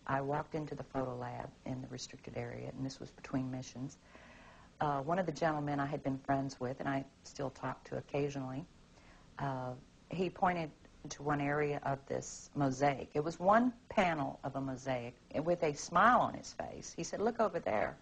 I walked into the photo lab in the restricted area, and this was between missions. One of the gentlemen I had been friends with, and I still talk to occasionally, he pointed to one area of this mosaic. It was one panel of a mosaic with a smile on his face. He said, "Look over there."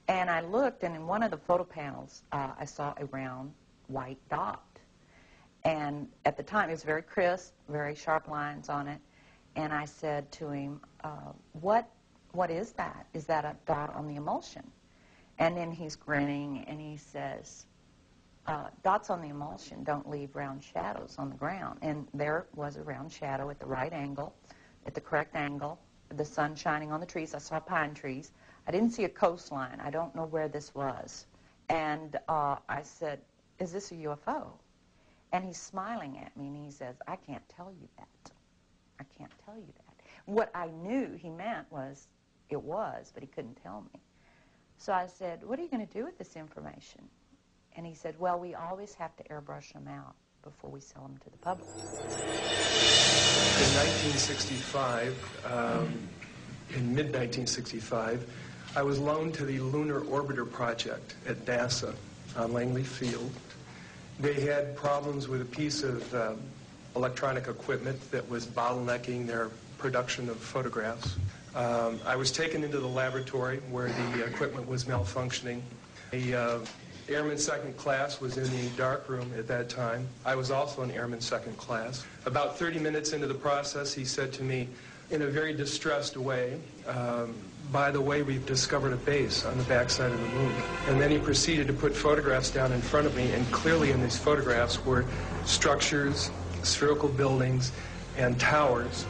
And I looked, and in one of the photo panels, I saw a round white dot. And at the time, it was very crisp, very sharp lines on it. And I said to him, what is that? Is that a dot on the emulsion? And then he's grinning, and he says, dots on the emulsion don't leave round shadows on the ground. And there was a round shadow at the right angle, at the correct angle, the sun shining on the trees. I saw pine trees. I didn't see a coastline. I don't know where this was. And I said, "Is this a UFO?" And he's smiling at me, and he says, "I can't tell you that. I can't tell you that." What I knew he meant was, it was, but he couldn't tell me. So I said, "What are you going to do with this information?" And he said, "Well, we always have to airbrush them out before we sell them to the public." In 1965, in mid-1965, I was loaned to the Lunar Orbiter Project at NASA on Langley Field. They had problems with a piece of electronic equipment that was bottlenecking their production of photographs. I was taken into the laboratory where the equipment was malfunctioning. The Airman Second Class was in the dark room at that time. I was also in Airman Second Class. About 30 minutes into the process, he said to me in a very distressed way, "By the way, we've discovered a base on the backside of the moon." And then he proceeded to put photographs down in front of me, and clearly in these photographs were structures, spherical buildings, and towers.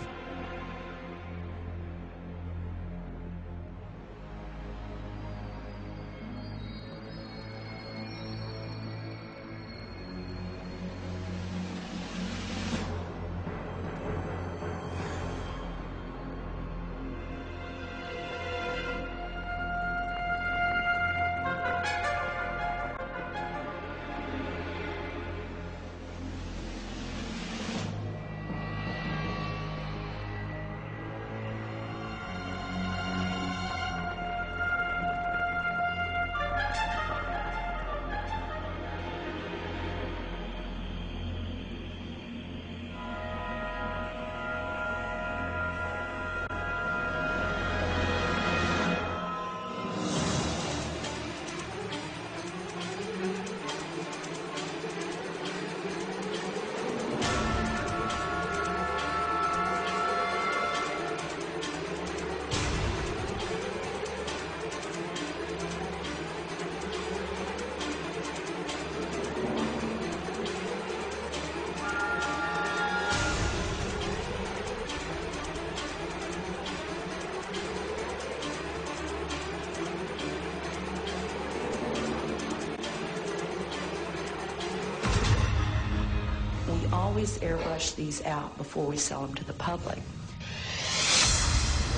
Always airbrush these out before we sell them to the public. One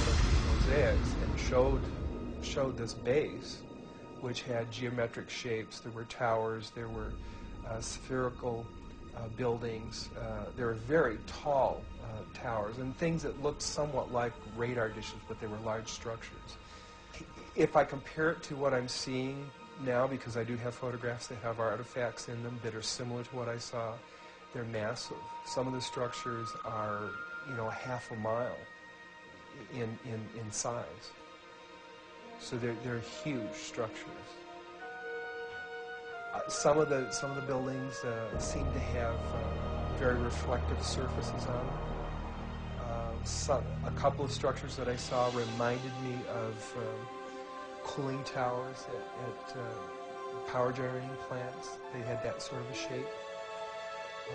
of these mosaics and showed this base, which had geometric shapes. There were towers, there were spherical buildings, there were very tall towers, and things that looked somewhat like radar dishes, but they were large structures. If I compare it to what I'm seeing now, because I do have photographs that have artifacts in them that are similar to what I saw, they're massive. Some of the structures are, half a mile in size. So they're huge structures. Some of the buildings seem to have very reflective surfaces on them. A couple of structures that I saw reminded me of cooling towers at power generating plants. They had that sort of a shape.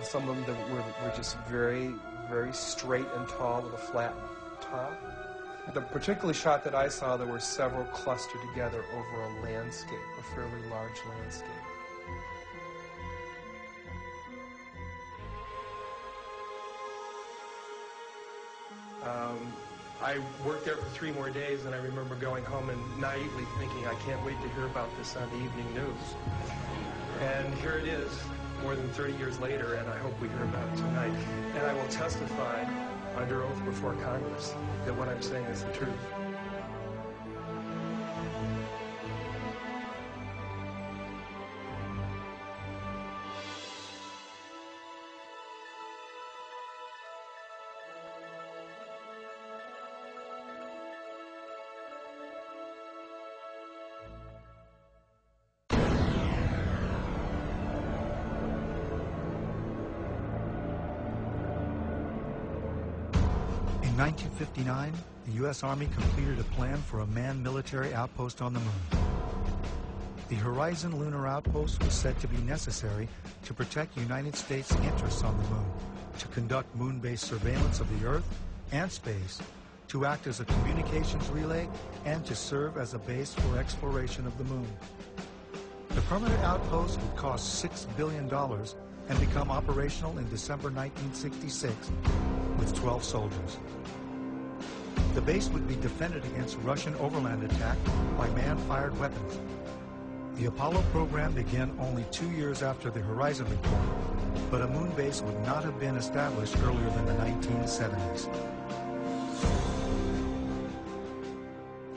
Some of them were just very, very straight and tall with a flat top. The particular shot that I saw, there were several clustered together over a landscape, a fairly large landscape. I worked there for 3 more days, and I remember going home and naively thinking, I can't wait to hear about this on the evening news. And here it is, more than 30 years later, and I hope we hear about it tonight. And I will testify under oath before Congress that what I'm saying is the truth. In 1959, the U.S. Army completed a plan for a manned military outpost on the moon. The Horizon Lunar Outpost was said to be necessary to protect United States interests on the moon, to conduct moon-based surveillance of the Earth and space, to act as a communications relay, and to serve as a base for exploration of the moon. The permanent outpost would cost $6 billion and become operational in December 1966 with 12 soldiers. The base would be defended against Russian overland attack by man-fired weapons. The Apollo program began only 2 years after the Horizon report, but a moon base would not have been established earlier than the 1970s.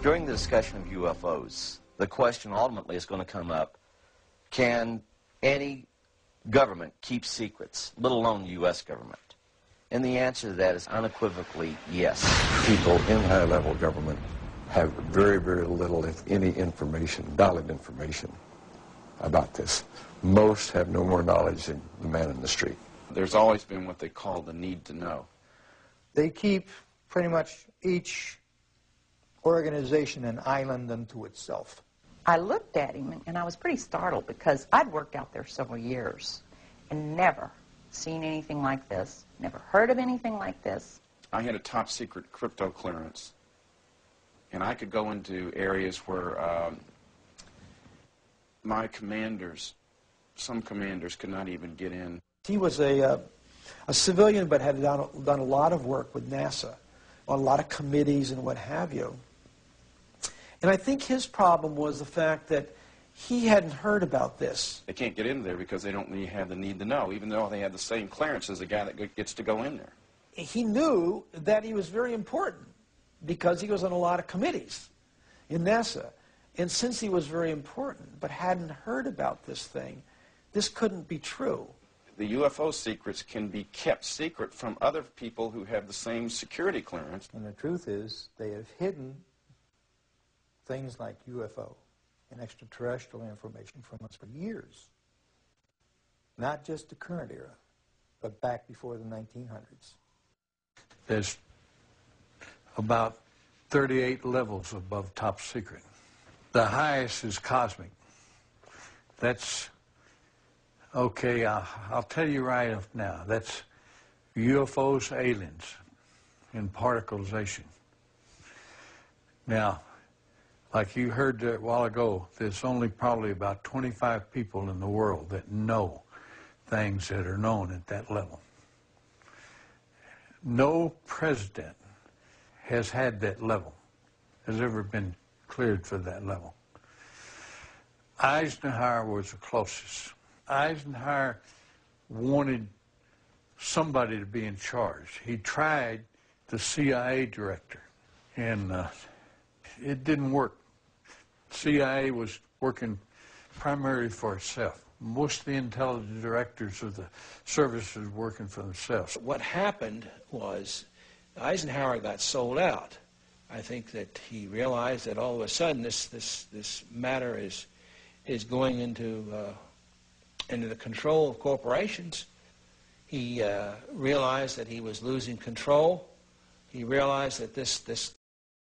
During the discussion of UFOs, the question ultimately is going to come up, can any government keep secrets, let alone the U.S. government? And the answer to that is unequivocally yes. People in high-level government have very, very little, if any, information, valid information about this. Most have no more knowledge than the man in the street. There's always been what they call the need to know. They keep pretty much each organization an island unto itself. I looked at him, and I was pretty startled because I'd worked out there several years and never seen anything like this, never heard of anything like this. I had a top-secret crypto clearance, and I could go into areas where my commanders, some commanders, could not even get in. He was a civilian, but had done a lot of work with NASA on a lot of committees and what have you. And I think his problem was the fact that he hadn't heard about this. They can't get in there because they don't really have the need to know, even though they have the same clearance as the guy that gets to go in there. He knew that he was very important because he was on a lot of committees in NASA. And since he was very important but hadn't heard about this thing, this couldn't be true. The UFO secrets can be kept secret from other people who have the same security clearance. And the truth is, they have hidden things like UFO and extraterrestrial information from us for years. Not just the current era, but back before the 1900s. There's about 38 levels above top secret. The highest is cosmic. That's, okay, I'll tell you right off now, that's UFOs, aliens, and particleization. Now, like you heard a while ago, there's only probably about 25 people in the world that know things that are known at that level. No president has had that level, has ever been cleared for that level. Eisenhower was the closest. Eisenhower wanted somebody to be in charge. He tried the CIA director, and it didn't work. CIA was working primarily for itself. Most of the intelligence directors of the services were working for themselves. What happened was Eisenhower got sold out. I think that he realized that all of a sudden this matter is going into the control of corporations. He realized that he was losing control. He realized that this